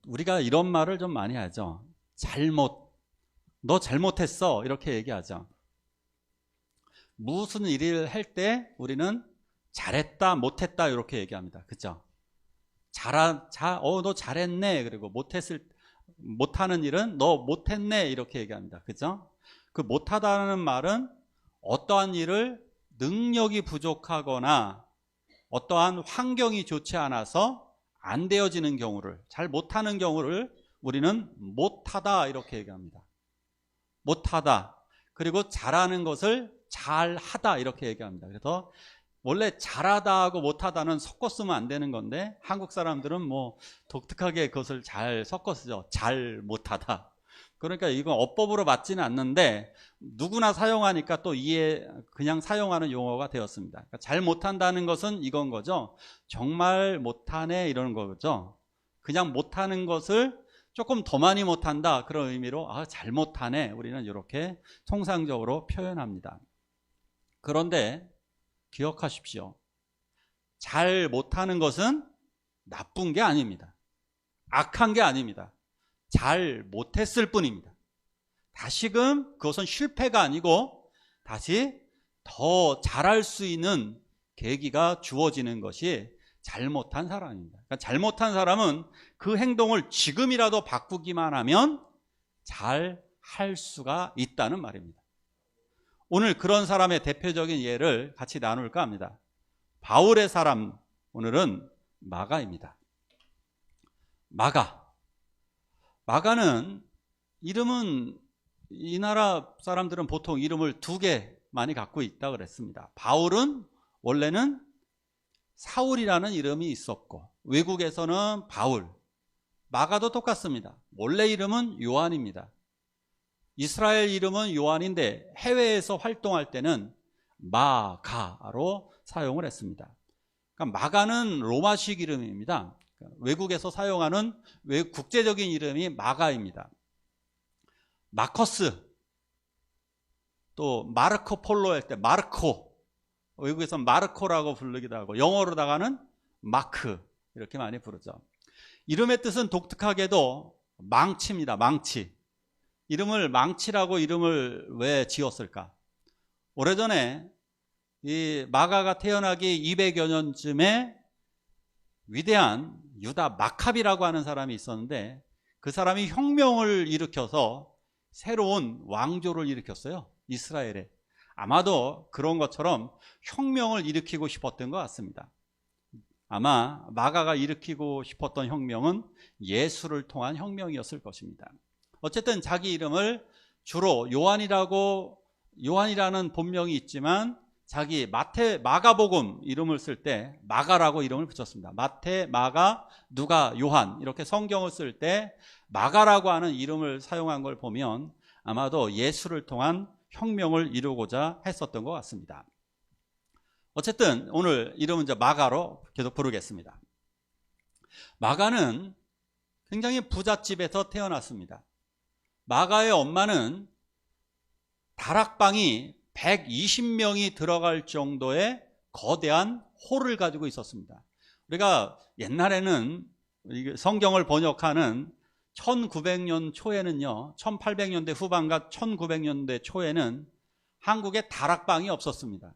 우리가 이런 말을 좀 많이 하죠. 너 잘못했어, 이렇게 얘기하죠. 무슨 일을 할 때 우리는 잘했다, 못했다 이렇게 얘기합니다. 그죠? 너 잘했네. 그리고 못하는 일은 너 못했네 이렇게 얘기합니다. 그죠? 그 못하다는 말은 어떠한 일을 능력이 부족하거나 어떠한 환경이 좋지 않아서 안 되어지는 경우를, 잘 못하는 경우를 우리는 못하다 이렇게 얘기합니다. 못하다. 그리고 잘하는 것을 잘하다 이렇게 얘기합니다. 그래서 원래 잘하다 하고 못하다는 섞어 쓰면 안 되는 건데 한국 사람들은 뭐 독특하게 그것을 잘 섞어 쓰죠. 잘 못하다. 그러니까 이건 어법으로 맞지는 않는데 누구나 사용하니까 또 그냥 사용하는 용어가 되었습니다. 그러니까 잘 못한다는 것은 이건 거죠. 정말 못하네 이러는 거죠. 그냥 못하는 것을 조금 더 많이 못한다 그런 의미로 잘 못하네 우리는 이렇게 통상적으로 표현합니다. 그런데 기억하십시오. 잘 못하는 것은 나쁜 게 아닙니다. 악한 게 아닙니다. 잘 못했을 뿐입니다. 다시금 그것은 실패가 아니고 다시 더 잘할 수 있는 계기가 주어지는 것이 잘못한 사람입니다. 그러니까 잘못한 사람은 그 행동을 지금이라도 바꾸기만 하면 잘 할 수가 있다는 말입니다. 오늘 그런 사람의 대표적인 예를 같이 나눌까 합니다. 바울의 사람, 오늘은 마가입니다. 마가는 이름은 이 나라 사람들은 보통 이름을 2개 많이 갖고 있다고 그랬습니다. 바울은 원래는 사울이라는 이름이 있었고 외국에서는 바울, 마가도 똑같습니다. 원래 이름은 요한입니다. 이스라엘 이름은 요한인데 해외에서 활동할 때는 마가로 사용을 했습니다. 그러니까 마가는 로마식 이름입니다. 외국에서 사용하는 국제적인 이름이 마가입니다. 마커스, 또 마르코 폴로 할 때 마르코, 외국에서 마르코라고 부르기도 하고 영어로다가는 마크 이렇게 많이 부르죠. 이름의 뜻은 독특하게도 망치입니다. 망치. 이름을 망치라고 이름을 왜 지었을까? 오래전에 이 마가가 태어나기 200여 년쯤에 위대한 유다 마카비라고 하는 사람이 있었는데 그 사람이 혁명을 일으켜서 새로운 왕조를 일으켰어요. 이스라엘에. 아마도 그런 것처럼 혁명을 일으키고 싶었던 것 같습니다. 아마 마가가 일으키고 싶었던 혁명은 예수를 통한 혁명이었을 것입니다. 어쨌든 자기 이름을 주로 요한이라는 본명이 있지만 자기 마가복음 이름을 쓸 때 마가라고 이름을 붙였습니다. 마태, 마가, 누가, 요한 이렇게 성경을 쓸 때 마가라고 하는 이름을 사용한 걸 보면 아마도 예수를 통한 혁명을 이루고자 했었던 것 같습니다. 어쨌든 오늘 이름은 이제 마가로 계속 부르겠습니다. 마가는 굉장히 부잣집에서 태어났습니다. 마가의 엄마는 다락방이 120명이 들어갈 정도의 거대한 홀을 가지고 있었습니다. 우리가 옛날에는 성경을 번역하는 1900년 초에는요, 1800년대 후반과 1900년대 초에는 한국에 다락방이 없었습니다.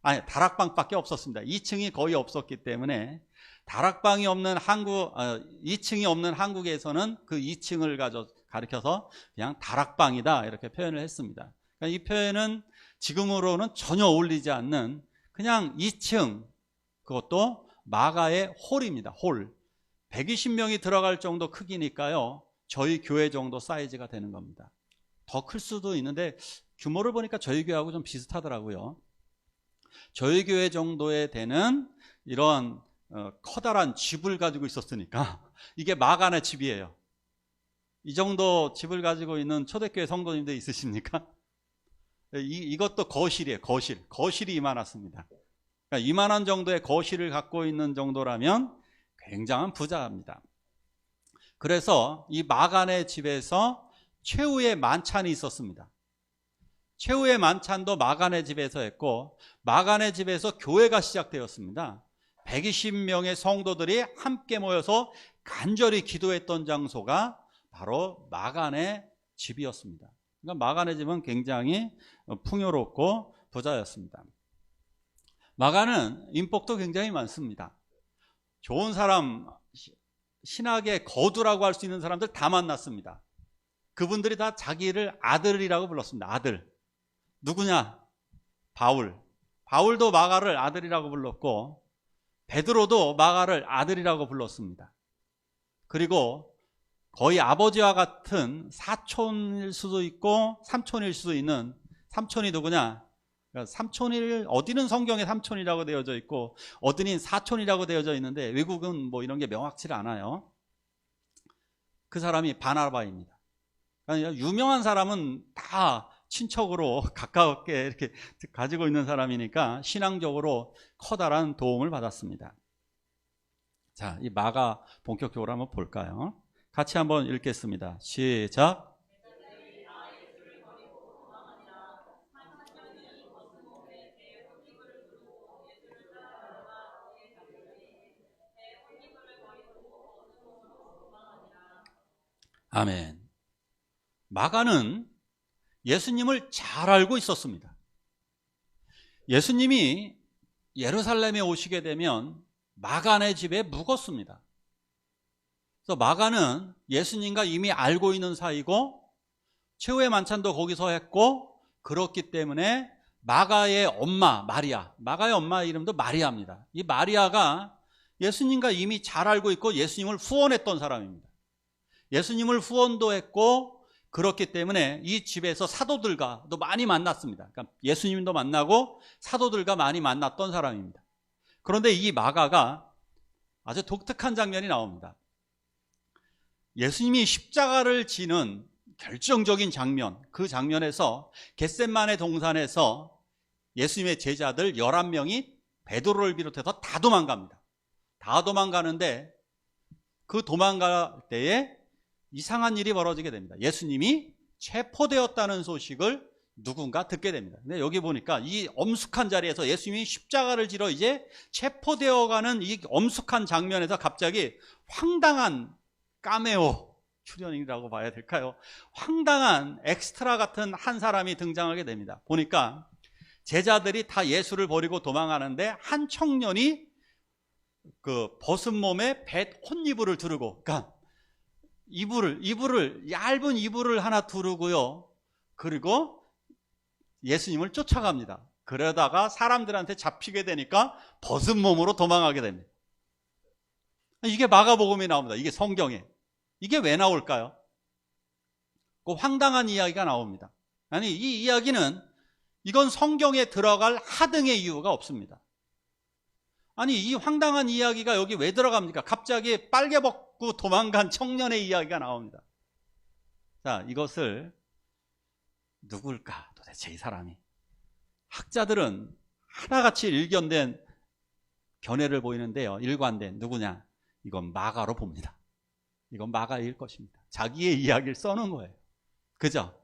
다락방밖에 없었습니다. 2층이 거의 없었기 때문에 다락방이 없는 2층이 없는 한국에서는 그 2층을 가리켜서 그냥 다락방이다 이렇게 표현을 했습니다. 그러니까 이 표현은 지금으로는 전혀 어울리지 않는 그냥 2층, 그것도 마가의 홀입니다. 홀. 120명이 들어갈 정도 크기니까요, 저희 교회 정도 사이즈가 되는 겁니다. 더 클 수도 있는데 규모를 보니까 저희 교회하고 좀 비슷하더라고요. 저희 교회 정도에 되는 이런 커다란 집을 가지고 있었으니까 이게 마가네 집이에요. 이 정도 집을 가지고 있는 초대교회 성도님들 있으십니까? 이것도 거실이에요. 거실이 이만했습니다. 그러니까 이만한 정도의 거실을 갖고 있는 정도라면 굉장한 부자입니다. 그래서 이 마가네 집에서 최후의 만찬이 있었습니다. 최후의 만찬도 마가네 집에서 했고 마가네 집에서 교회가 시작되었습니다. 120명의 성도들이 함께 모여서 간절히 기도했던 장소가 바로 마간의 집이었습니다. 그러니까 마간의 집은 굉장히 풍요롭고 부자였습니다. 마간은 인복도 굉장히 많습니다. 좋은 사람, 신학의 거두라고 할 수 있는 사람들 다 만났습니다. 그분들이 다 자기를 아들이라고 불렀습니다. 아들. 누구냐? 바울. 바울도 마가를 아들이라고 불렀고, 베드로도 마가를 아들이라고 불렀습니다. 그리고 거의 아버지와 같은 사촌일 수도 있고 삼촌일 수도 있는, 삼촌이 누구냐? 삼촌일, 어디는 성경에 삼촌이라고 되어져 있고 어디는 사촌이라고 되어져 있는데 외국은 뭐 이런 게 명확치 않아요. 그 사람이 바나바입니다. 그러니까 유명한 사람은 다 친척으로 가깝게 이렇게 가지고 있는 사람이니까 신앙적으로 커다란 도움을 받았습니다. 자, 이 마가 본격적으로 한번 볼까요? 같이 한번 읽겠습니다. 시작. 아멘. 마가는 예수님을 잘 알고 있었습니다. 예수님이 예루살렘에 오시게 되면 마간의 집에 묵었습니다. 그래서 마가는 예수님과 이미 알고 있는 사이고 최후의 만찬도 거기서 했고, 그렇기 때문에 마가의 엄마 마리아, 마가의 엄마 이름도 마리아입니다. 이 마리아가 예수님과 이미 잘 알고 있고 예수님을 후원했던 사람입니다. 예수님을 후원도 했고, 그렇기 때문에 이 집에서 사도들과도 많이 만났습니다. 그러니까 예수님도 만나고 사도들과 많이 만났던 사람입니다. 그런데 이 마가가 아주 독특한 장면이 나옵니다. 예수님이 십자가를 지는 결정적인 장면, 그 장면에서 겟셋마네 동산에서 예수님의 제자들 11명이 베드로를 비롯해서 다 도망갑니다. 다 도망가는데 그 도망갈 때에 이상한 일이 벌어지게 됩니다. 예수님이 체포되었다는 소식을 누군가 듣게 됩니다. 근데 여기 보니까 이 엄숙한 자리에서 예수님이 십자가를 지러 이제 체포되어가는 이 엄숙한 장면에서 갑자기 황당한 카메오 출연이라고 봐야 될까요? 황당한 엑스트라 같은 한 사람이 등장하게 됩니다. 보니까 제자들이 다 예수를 버리고 도망가는데 한 청년이 그 벗은 몸에 혼이불을 두르고, 그러니까 얇은 이불을 하나 두르고요. 그리고 예수님을 쫓아갑니다. 그러다가 사람들한테 잡히게 되니까 벗은 몸으로 도망가게 됩니다. 이게 마가복음에 나옵니다. 이게 성경에. 이게 왜 나올까요? 그 황당한 이야기가 나옵니다. 아니, 이 이야기는 이건 성경에 들어갈 하등의 이유가 없습니다. 아니, 이 황당한 이야기가 여기 왜 들어갑니까? 갑자기 빨개 벗고 도망간 청년의 이야기가 나옵니다. 자, 이것을 누굴까 도대체 이 사람이? 학자들은 하나같이 일견된 견해를 보이는데요. 일관된 누구냐? 이건 마가로 봅니다. 이건 마가일 것입니다. 자기의 이야기를 써놓은 거예요. 그죠?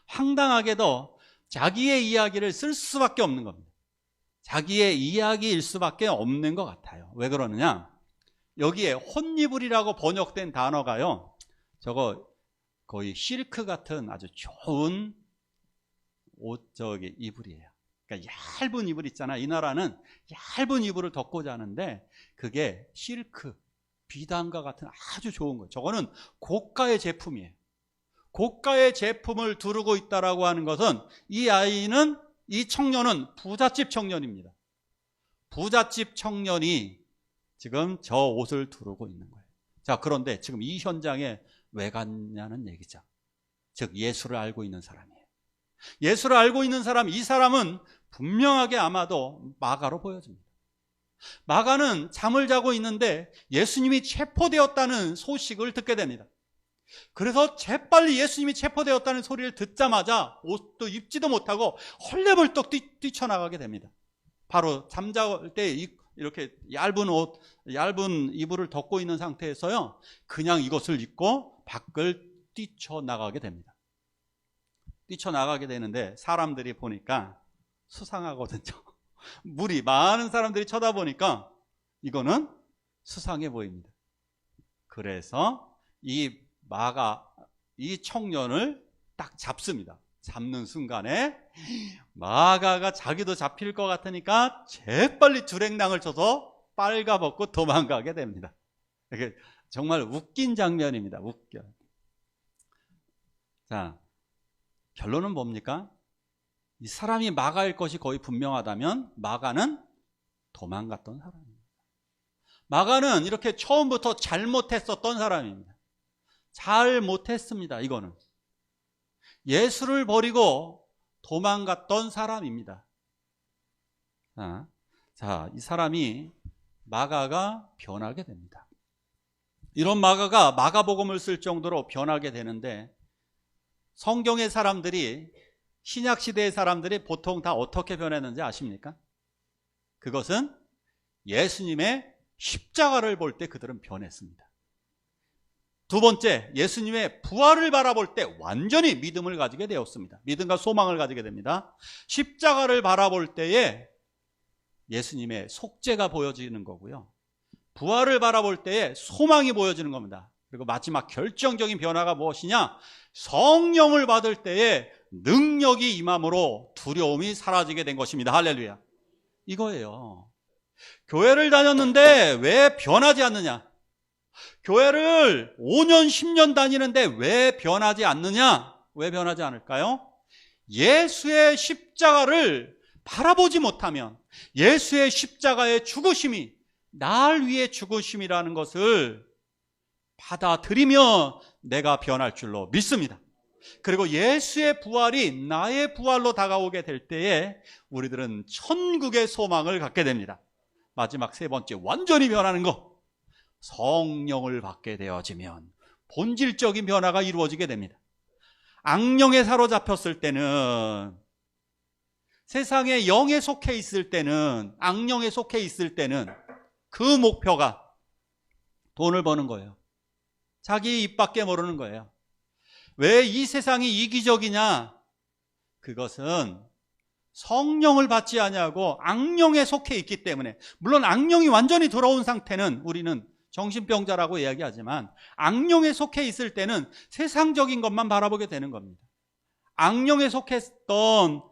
황당하게도 자기의 이야기를 쓸 수밖에 없는 겁니다. 자기의 이야기일 수밖에 없는 것 같아요. 왜 그러느냐? 여기에 혼이불이라고 번역된 단어가요, 저거 거의 실크 같은 아주 좋은 옷, 저기 이불이에요. 그러니까 얇은 이불 있잖아. 이 나라는 얇은 이불을 덮고 자는데 그게 실크, 비단과 같은 아주 좋은 거예요. 저거는 고가의 제품이에요. 고가의 제품을 두르고 있다라고 하는 것은 이 청년은 부잣집 청년입니다. 부잣집 청년이 지금 저 옷을 두르고 있는 거예요. 자, 그런데 지금 이 현장에 왜 갔냐는 얘기죠. 즉 예수를 알고 있는 사람이에요. 예수를 알고 있는 사람, 이 사람은 분명하게 아마도 마가로 보여집니다. 마가는 잠을 자고 있는데 예수님이 체포되었다는 소식을 듣게 됩니다. 그래서 재빨리 예수님이 체포되었다는 소리를 듣자마자 옷도 입지도 못하고 헐레벌떡 뛰쳐나가게 됩니다. 바로 잠잘 때 이렇게 얇은 이불을 덮고 있는 상태에서요, 그냥 이것을 입고 밖을 뛰쳐나가게 됩니다. 뛰쳐나가게 되는데 사람들이 보니까 수상하거든요. 많은 사람들이 쳐다보니까 이거는 수상해 보입니다. 그래서 이 청년을 딱 잡습니다. 잡는 순간에 마가가 자기도 잡힐 것 같으니까 재빨리 주랭랑을 쳐서 빨가벗고 도망가게 됩니다. 이게 정말 웃긴 장면입니다. 웃겨. 자, 결론은 뭡니까? 이 사람이 마가일 것이 거의 분명하다면 마가는 도망갔던 사람입니다. 마가는 이렇게 처음부터 잘못했었던 사람입니다. 잘못했습니다. 이거는 예수를 버리고 도망갔던 사람입니다. 자, 이 사람이 마가가 변하게 됩니다. 이런 마가가 마가복음을 쓸 정도로 변하게 되는데, 성경의 사람들이, 신약시대의 사람들이 보통 다 어떻게 변했는지 아십니까? 그것은 예수님의 십자가를 볼 때 그들은 변했습니다. 두 번째, 예수님의 부활을 바라볼 때 완전히 믿음을 가지게 되었습니다. 믿음과 소망을 가지게 됩니다. 십자가를 바라볼 때에 예수님의 속죄가 보여지는 거고요. 부활을 바라볼 때에 소망이 보여지는 겁니다. 그리고 마지막 결정적인 변화가 무엇이냐? 성령을 받을 때에 능력이 임함으로 두려움이 사라지게 된 것입니다. 할렐루야. 이거예요. 교회를 다녔는데 왜 변하지 않느냐? 교회를 5년, 10년 다니는데 왜 변하지 않느냐? 왜 변하지 않을까요? 예수의 십자가를 바라보지 못하면, 예수의 십자가의 죽으심이 날 위해 죽으심이라는 것을 받아들이며 내가 변할 줄로 믿습니다. 그리고 예수의 부활이 나의 부활로 다가오게 될 때에 우리들은 천국의 소망을 갖게 됩니다. 마지막 세 번째, 완전히 변하는 것. 성령을 받게 되어지면 본질적인 변화가 이루어지게 됩니다. 악령에 사로잡혔을 때는, 세상에 영에 속해 있을 때는, 악령에 속해 있을 때는 그 목표가 돈을 버는 거예요. 자기 입 밖에 모르는 거예요. 왜 이 세상이 이기적이냐? 그것은 성령을 받지 아니하고 악령에 속해 있기 때문에. 물론 악령이 완전히 돌아온 상태는 우리는 정신병자라고 이야기하지만, 악령에 속해 있을 때는 세상적인 것만 바라보게 되는 겁니다. 악령에 속했던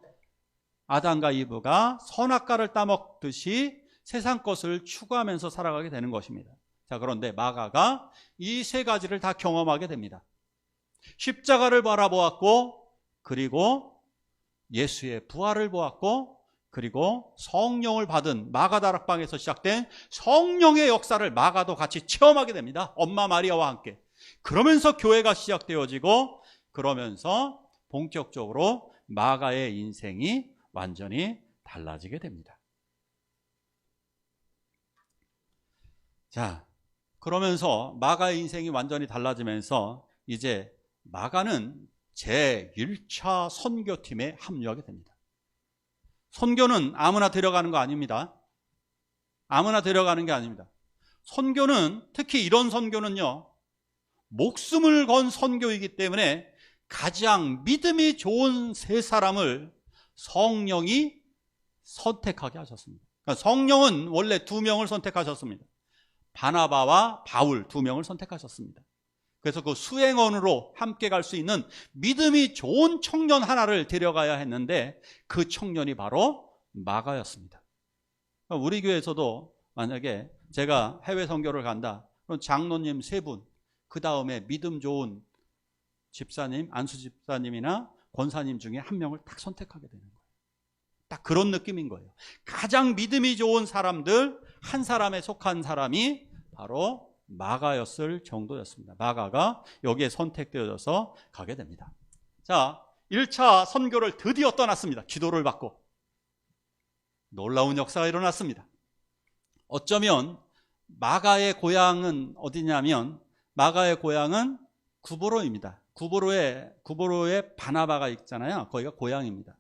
아담과 이브가 선악과를 따먹듯이 세상 것을 추구하면서 살아가게 되는 것입니다. 자, 그런데 마가가 이 세 가지를 다 경험하게 됩니다. 십자가를 바라보았고, 그리고 예수의 부활을 보았고, 그리고 성령을 받은 마가다락방에서 시작된 성령의 역사를 마가도 같이 체험하게 됩니다. 엄마 마리아와 함께. 그러면서 교회가 시작되어지고, 그러면서 본격적으로 마가의 인생이 완전히 달라지게 됩니다. 자, 그러면서 마가의 인생이 완전히 달라지면서 이제 마가는 제1차 선교팀에 합류하게 됩니다. 선교는 아무나 데려가는 거 아닙니다. 아무나 데려가는 게 아닙니다. 선교는, 특히 이런 선교는요, 목숨을 건 선교이기 때문에 가장 믿음이 좋은 세 사람을 성령이 선택하게 하셨습니다. 그러니까 성령은 원래 2명을 선택하셨습니다. 바나바와 바울 2명을 선택하셨습니다. 그래서 그 수행원으로 함께 갈 수 있는 믿음이 좋은 청년 하나를 데려가야 했는데, 그 청년이 바로 마가였습니다. 우리 교회에서도 만약에 제가 해외 선교를 간다, 그럼 장로님 3분, 그 다음에 믿음 좋은 집사님, 안수 집사님이나 권사님 중에 1명을 딱 선택하게 되는 거예요. 딱 그런 느낌인 거예요. 가장 믿음이 좋은 사람들 한 사람에 속한 사람이 바로 마가였을 정도였습니다. 마가가 여기에 선택되어져서 가게 됩니다. 자, 1차 선교를 드디어 떠났습니다. 기도를 받고. 놀라운 역사가 일어났습니다. 어쩌면 마가의 고향은 어디냐면, 마가의 고향은 구브로입니다. 구브로에 바나바가 있잖아요. 거기가 고향입니다.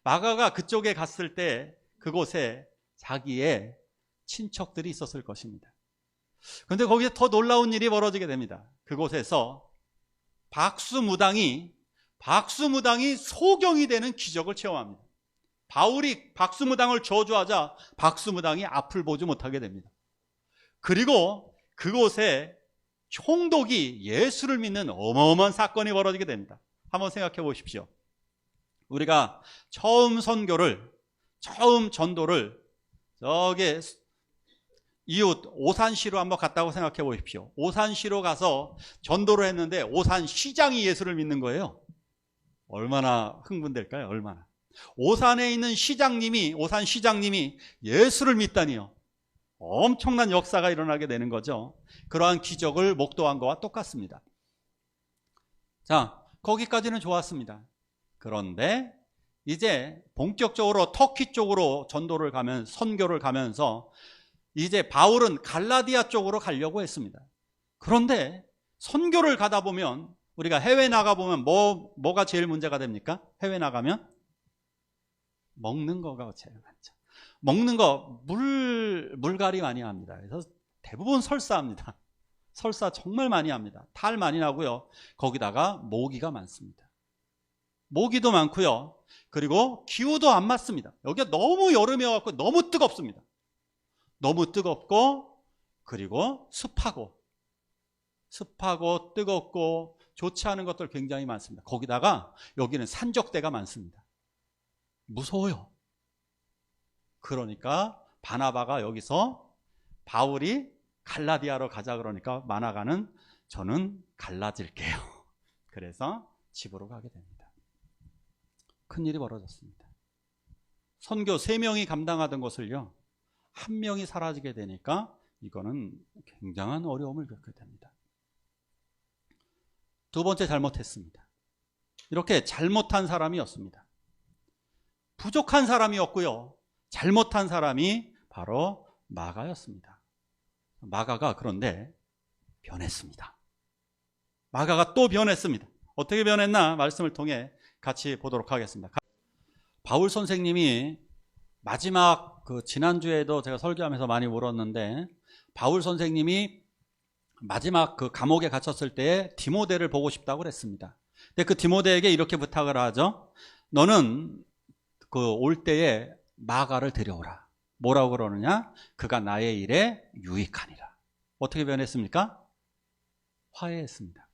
마가가 그쪽에 갔을 때 그곳에 자기의 친척들이 있었을 것입니다. 그런데 거기에 더 놀라운 일이 벌어지게 됩니다. 그곳에서 박수무당이 소경이 되는 기적을 체험합니다. 바울이 박수무당을 저주하자 박수무당이 앞을 보지 못하게 됩니다. 그리고 그곳에 총독이 예수를 믿는 어마어마한 사건이 벌어지게 됩니다. 한번 생각해 보십시오. 우리가 처음 전도를 저기 이웃 오산시로 한번 갔다고 생각해 보십시오. 오산시로 가서 전도를 했는데 오산시장이 예수를 믿는 거예요. 얼마나 흥분될까요? 얼마나. 오산에 있는 오산시장님이 예수를 믿다니요. 엄청난 역사가 일어나게 되는 거죠. 그러한 기적을 목도한 것과 똑같습니다. 자, 거기까지는 좋았습니다. 그런데 이제 본격적으로 터키 쪽으로 선교를 가면서 이제 바울은 갈라디아 쪽으로 가려고 했습니다. 그런데 선교를 가다 보면 우리가 해외 나가보면 뭐가 제일 문제가 됩니까? 해외 나가면 먹는 거가 제일 많죠. 먹는 거 물갈이 많이 합니다. 그래서 대부분 설사합니다. 설사 정말 많이 합니다. 탈 많이 나고요. 거기다가 모기가 많습니다. 모기도 많고요. 그리고 기후도 안 맞습니다. 여기가 너무 여름이어서 너무 뜨겁습니다. 너무 뜨겁고 그리고 습하고 뜨겁고 좋지 않은 것들 굉장히 많습니다. 거기다가 여기는 산적대가 많습니다. 무서워요. 그러니까 바나바가 여기서 바울이 갈라디아로 가자 그러니까 마나가는 저는 갈라질게요. 그래서 집으로 가게 됩니다. 큰일이 벌어졌습니다. 선교 3명이 감당하던 것을요 1명이 사라지게 되니까 이거는 굉장한 어려움을 겪게 됩니다. 두 번째 잘못했습니다. 이렇게 잘못한 사람이었습니다. 부족한 사람이었고요. 잘못한 사람이 바로 마가였습니다. 마가가 그런데 변했습니다. 마가가 또 변했습니다. 어떻게 변했나 말씀을 통해 같이 보도록 하겠습니다. 바울 선생님이 마지막 지난주에도 제가 설교하면서 많이 물었는데 바울 선생님이 마지막 감옥에 갇혔을 때 디모데를 보고 싶다고 그랬습니다. 근데 그 디모데에게 이렇게 부탁을 하죠. 너는 올 때에 마가를 데려오라. 뭐라고 그러느냐? 그가 나의 일에 유익하니라. 어떻게 변했습니까? 화해했습니다.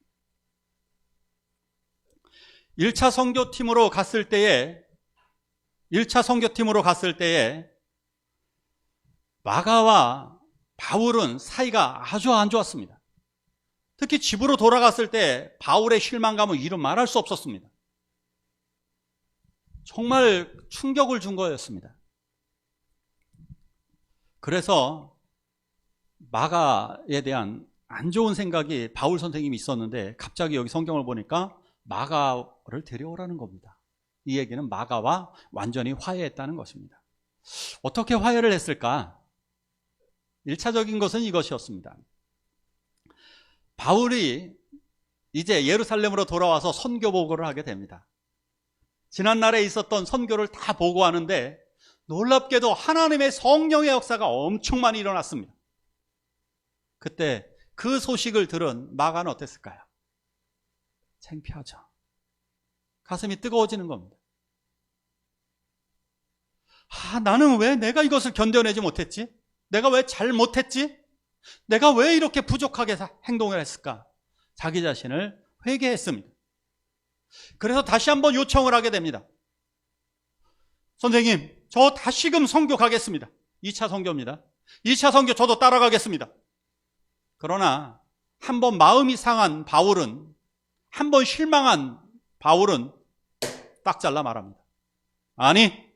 1차 선교팀으로 갔을 때에 마가와 바울은 사이가 아주 안 좋았습니다. 특히 집으로 돌아갔을 때 바울의 실망감은 이루 말할 수 없었습니다. 정말 충격을 준 거였습니다. 그래서 마가에 대한 안 좋은 생각이 바울 선생님이 있었는데 갑자기 여기 성경을 보니까 마가를 데려오라는 겁니다. 이 얘기는 마가와 완전히 화해했다는 것입니다. 어떻게 화해를 했을까? 1차적인 것은 이것이었습니다. 바울이 이제 예루살렘으로 돌아와서 선교 보고를 하게 됩니다. 지난날에 있었던 선교를 다 보고하는데 놀랍게도 하나님의 성령의 역사가 엄청 많이 일어났습니다. 그때 그 소식을 들은 마가는 어땠을까요? 창피하죠. 가슴이 뜨거워지는 겁니다. 나는 왜 내가 이것을 견뎌내지 못했지? 내가 왜 잘못했지? 내가 왜 이렇게 부족하게 행동을 했을까? 자기 자신을 회개했습니다. 그래서 다시 한번 요청을 하게 됩니다. 선생님, 저 다시금 선교 가겠습니다. 2차 선교입니다. 2차 선교 저도 따라가겠습니다. 그러나 한번 마음이 상한 바울은, 한번 실망한 바울은 딱 잘라 말합니다. 아니,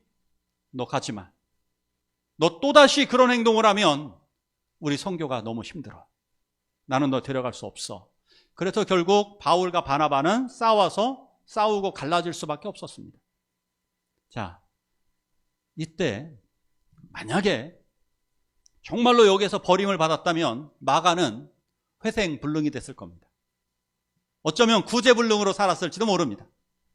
너 가지 마. 너 또다시 그런 행동을 하면 우리 선교가 너무 힘들어. 나는 너 데려갈 수 없어. 그래서 결국 바울과 바나바는 싸우고 갈라질 수밖에 없었습니다. 자, 이때 만약에 정말로 여기에서 버림을 받았다면 마가는 회생불능이 됐을 겁니다. 어쩌면 구제불능으로 살았을지도 모릅니다.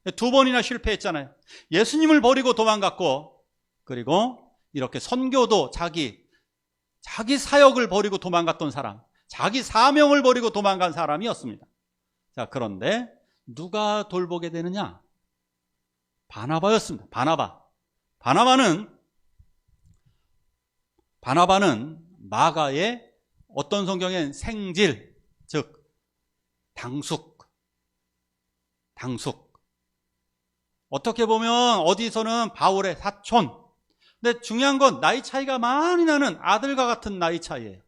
2번이나 실패했잖아요. 예수님을 버리고 도망갔고, 그리고 이렇게 선교도 자기 사역을 버리고 도망갔던 사람, 자기 사명을 버리고 도망간 사람이었습니다. 자, 그런데 누가 돌보게 되느냐? 바나바였습니다. 바나바는 마가의 어떤 성경엔 생질, 즉 당숙. 어떻게 보면 어디서는 바울의 사촌. 근데 중요한 건 나이 차이가 많이 나는 아들과 같은 나이 차이예요.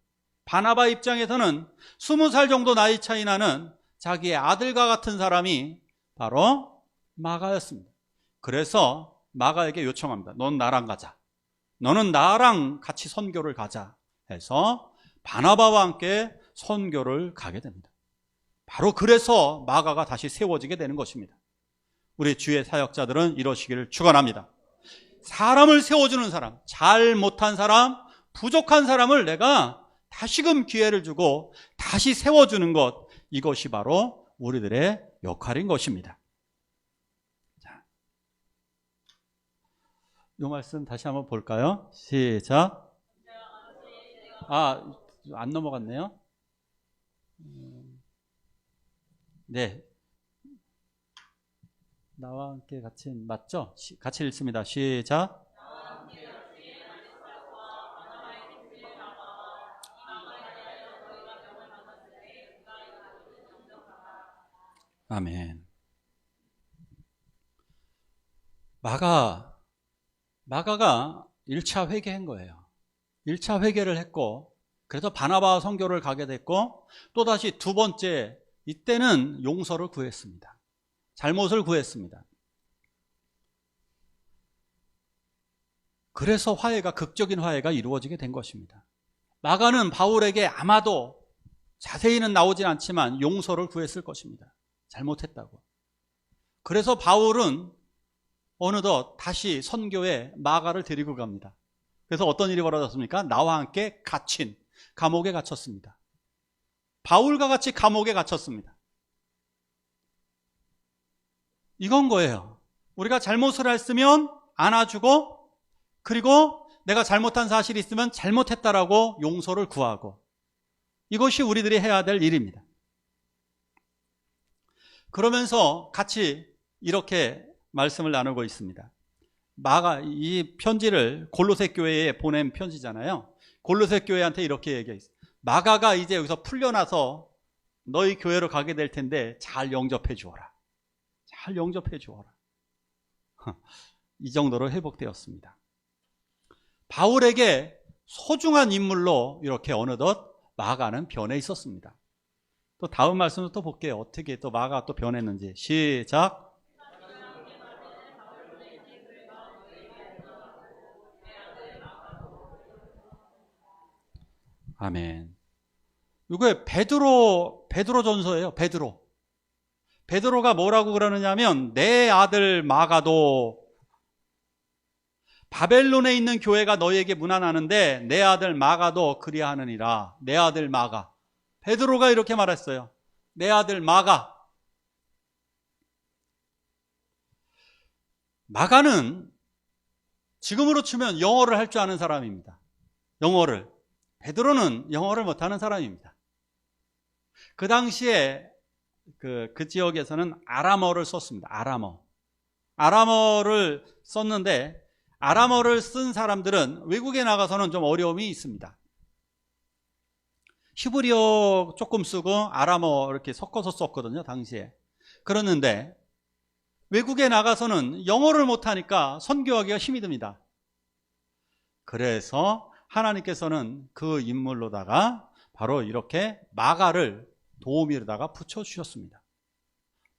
바나바 입장에서는 20살 정도 나이 차이 나는 자기의 아들과 같은 사람이 바로 마가였습니다. 그래서 마가에게 요청합니다. 넌 나랑 가자. 너는 나랑 같이 선교를 가자 해서 바나바와 함께 선교를 가게 됩니다. 바로 그래서 마가가 다시 세워지게 되는 것입니다. 우리 주의 사역자들은 이러시기를 축원합니다. 사람을 세워주는 사람, 잘 못한 사람, 부족한 사람을 내가 다시금 기회를 주고 다시 세워주는 것, 이것이 바로 우리들의 역할인 것입니다. 자, 이 말씀 다시 한번 볼까요? 시작. 안 넘어갔네요. 네. 나와 함께 같이 맞죠? 같이 읽습니다. 시작. 아멘. 마가가 1차 회개한 거예요. 1차 회개를 했고, 그래서 바나바와 선교를 가게 됐고, 또다시 두 번째, 이때는 용서를 구했습니다. 잘못을 구했습니다. 그래서 극적인 화해가 이루어지게 된 것입니다. 마가는 바울에게 아마도 자세히는 나오진 않지만 용서를 구했을 것입니다. 잘못했다고. 그래서 바울은 어느덧 다시 선교에 마가를 데리고 갑니다. 그래서 어떤 일이 벌어졌습니까? 나와 함께 감옥에 갇혔습니다. 바울과 같이 감옥에 갇혔습니다. 이건 거예요. 우리가 잘못을 했으면 안아주고, 그리고 내가 잘못한 사실이 있으면 잘못했다라고 용서를 구하고, 이것이 우리들이 해야 될 일입니다. 그러면서 같이 이렇게 말씀을 나누고 있습니다. 이 편지를 골로새 교회에 보낸 편지잖아요. 골로새 교회한테 이렇게 얘기했어요. 마가가 이제 여기서 풀려나서 너희 교회로 가게 될 텐데 잘 영접해 주어라. 잘 영접해 주어라. 이 정도로 회복되었습니다. 바울에게 소중한 인물로 이렇게 어느덧 마가는 변해 있었습니다. 또 다음 말씀을 또 볼게요. 어떻게 또 마가가 또 변했는지. 시작. 아멘. 이게 베드로 전서예요. 베드로가 뭐라고 그러느냐면, 내 아들 마가도 바벨론에 있는 교회가 너희에게 문안하는데 내 아들 마가도 그리하느니라. 내 아들 마가. 베드로가 이렇게 말했어요. 내 아들 마가. 마가는 지금으로 치면 영어를 할 줄 아는 사람입니다. 영어를. 베드로는 영어를 못하는 사람입니다. 그 당시에 그 지역에서는 아람어를 썼습니다. 아람어를 썼는데, 아람어를 쓴 사람들은 외국에 나가서는 좀 어려움이 있습니다. 히브리어 조금 쓰고 아람어 이렇게 섞어서 썼거든요, 당시에. 그랬는데 외국에 나가서는 영어를 못하니까 선교하기가 힘이 듭니다. 그래서 하나님께서는 그 인물로다가 바로 이렇게 마가를 도우미로다가 붙여주셨습니다.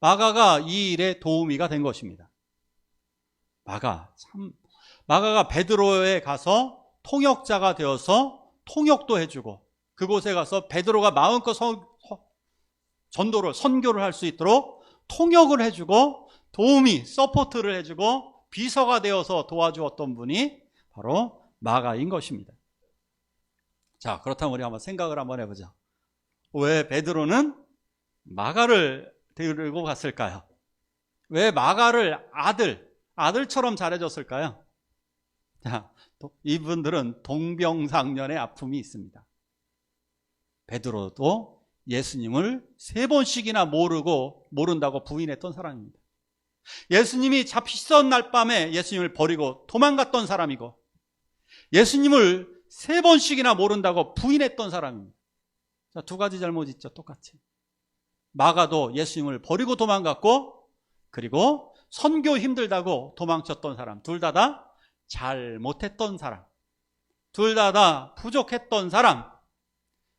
마가가 이 일에 도우미가 된 것입니다. 마가가 베드로에 가서 통역자가 되어서 통역도 해주고, 그곳에 가서 베드로가 마음껏 선교를 할 수 있도록 통역을 해주고, 도우미, 서포트를 해주고, 비서가 되어서 도와주었던 분이 바로 마가인 것입니다. 자, 그렇다면 우리 한번 생각을 한번 해보죠. 왜 베드로는 마가를 데리고 갔을까요? 왜 마가를 아들처럼 잘해줬을까요? 자, 이분들은 동병상련의 아픔이 있습니다. 베드로도 예수님을 3번씩이나 모른다고 부인했던 사람입니다. 예수님이 잡히던 날 밤에 예수님을 버리고 도망갔던 사람이고, 예수님을 3번씩이나 모른다고 부인했던 사람입니다. 자, 두 가지 잘못이 있죠, 똑같이. 마가도 예수님을 버리고 도망갔고, 그리고 선교 힘들다고 도망쳤던 사람, 둘 다 잘못했던 사람, 둘 다 부족했던 사람.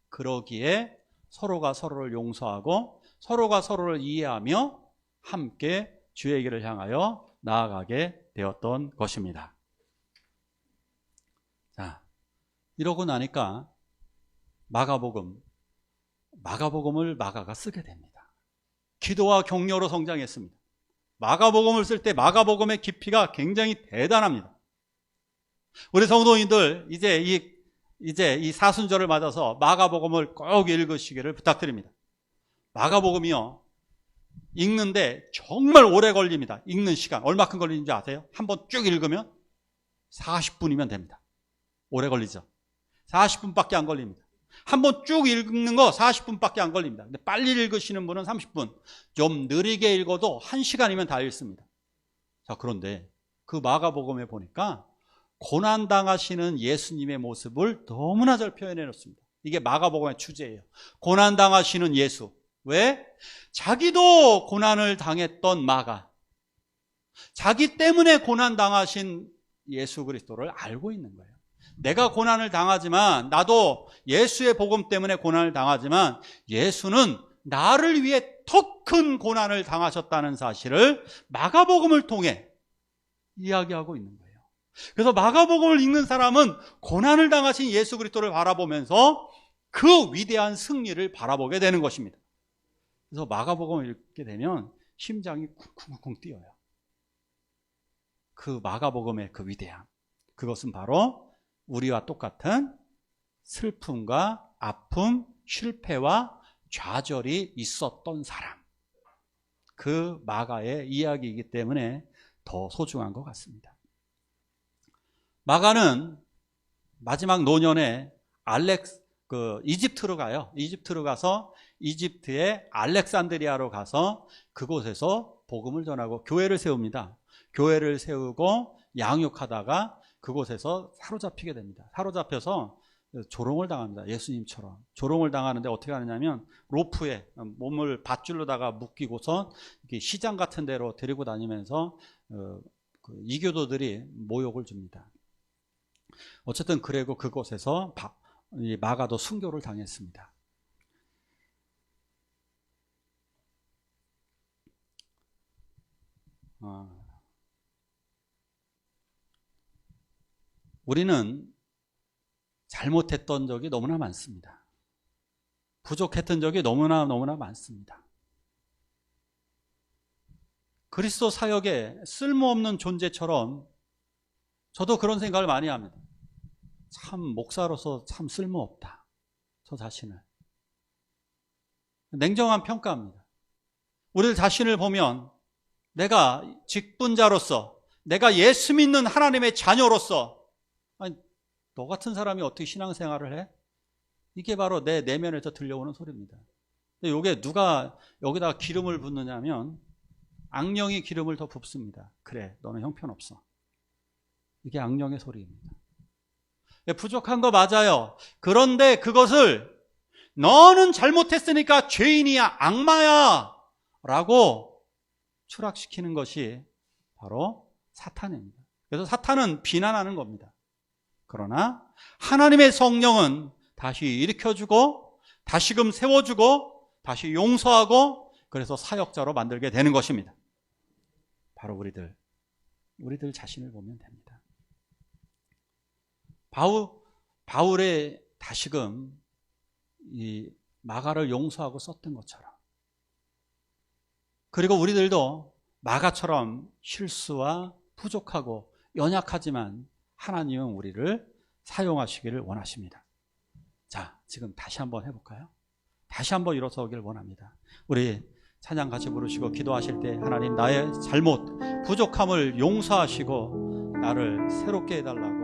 그러기에 서로가 서로를 용서하고 서로가 서로를 이해하며 함께 주의 길을 향하여 나아가게 되었던 것입니다. 자, 이러고 나니까 마가복음을 마가가 쓰게 됩니다. 기도와 격려로 성장했습니다. 마가복음을 쓸 때 마가복음의 깊이가 굉장히 대단합니다. 우리 성도님들 이제 이 사순절을 맞아서 마가복음을 꼭 읽으시기를 부탁드립니다. 마가복음이요, 읽는데 정말 오래 걸립니다. 읽는 시간 얼마큼 걸리는지 아세요? 한번 쭉 읽으면 40분이면 됩니다. 오래 걸리죠? 40분밖에 안 걸립니다. 한번 쭉 읽는 거 40분밖에 안 걸립니다. 근데 빨리 읽으시는 분은 30분, 좀 느리게 읽어도 1시간이면 다 읽습니다. 자, 그런데 그 마가복음에 보니까 고난당하시는 예수님의 모습을 너무나 잘 표현해 놓습니다. 이게 마가복음의 주제예요. 고난당하시는 예수. 왜? 자기도 고난을 당했던 마가, 자기 때문에 고난당하신 예수 그리스도를 알고 있는 거예요. 내가 고난을 당하지만, 나도 예수의 복음 때문에 고난을 당하지만 예수는 나를 위해 더 큰 고난을 당하셨다는 사실을 마가복음을 통해 이야기하고 있는 거예요. 그래서 마가복음을 읽는 사람은 고난을 당하신 예수 그리스도를 바라보면서 그 위대한 승리를 바라보게 되는 것입니다. 그래서 마가복음을 읽게 되면 심장이 쿵쿵쿵 뛰어요. 그 마가복음의 그 위대함, 그것은 바로 우리와 똑같은 슬픔과 아픔, 실패와 좌절이 있었던 사람, 그 마가의 이야기이기 때문에 더 소중한 것 같습니다. 마가는 마지막 노년에 이집트로 가요. 이집트로 가서 이집트의 알렉산드리아로 가서 그곳에서 복음을 전하고 교회를 세웁니다. 교회를 세우고 양육하다가 그곳에서 사로잡히게 됩니다. 사로잡혀서 조롱을 당합니다. 예수님처럼 조롱을 당하는데 어떻게 하느냐면 로프에 몸을 밧줄로다가 묶이고서 시장 같은 데로 데리고 다니면서 이교도들이 모욕을 줍니다. 어쨌든 그리고 그곳에서 마가도 순교를 당했습니다. 우리는 잘못했던 적이 너무나 많습니다. 부족했던 적이 너무나 많습니다. 그리스도 사역에 쓸모없는 존재처럼 저도 그런 생각을 많이 합니다. 참 목사로서 참 쓸모없다, 저 자신을. 냉정한 평가입니다. 우리 자신을 보면 내가 직분자로서, 내가 예수 믿는 하나님의 자녀로서, 아니, 너 같은 사람이 어떻게 신앙생활을 해? 이게 바로 내 내면에서 들려오는 소리입니다. 근데 이게 누가 여기다가 기름을 붓느냐면 악령이 기름을 더 붓습니다. 그래, 너는 형편없어. 이게 악령의 소리입니다. 부족한 거 맞아요. 그런데 그것을 너는 잘못했으니까 죄인이야, 악마야 라고 추락시키는 것이 바로 사탄입니다. 그래서 사탄은 비난하는 겁니다. 그러나 하나님의 성령은 다시 일으켜주고 다시금 세워주고 다시 용서하고 그래서 사역자로 만들게 되는 것입니다. 바로 우리들 자신을 보면 됩니다. 바울의 다시금 이 마가를 용서하고 썼던 것처럼, 그리고 우리들도 마가처럼 실수와 부족하고 연약하지만 하나님은 우리를 사용하시기를 원하십니다. 자, 지금 다시 한번 해볼까요? 다시 한번 일어서기를 원합니다. 우리 찬양 같이 부르시고 기도하실 때 하나님, 나의 잘못, 부족함을 용서하시고 나를 새롭게 해달라고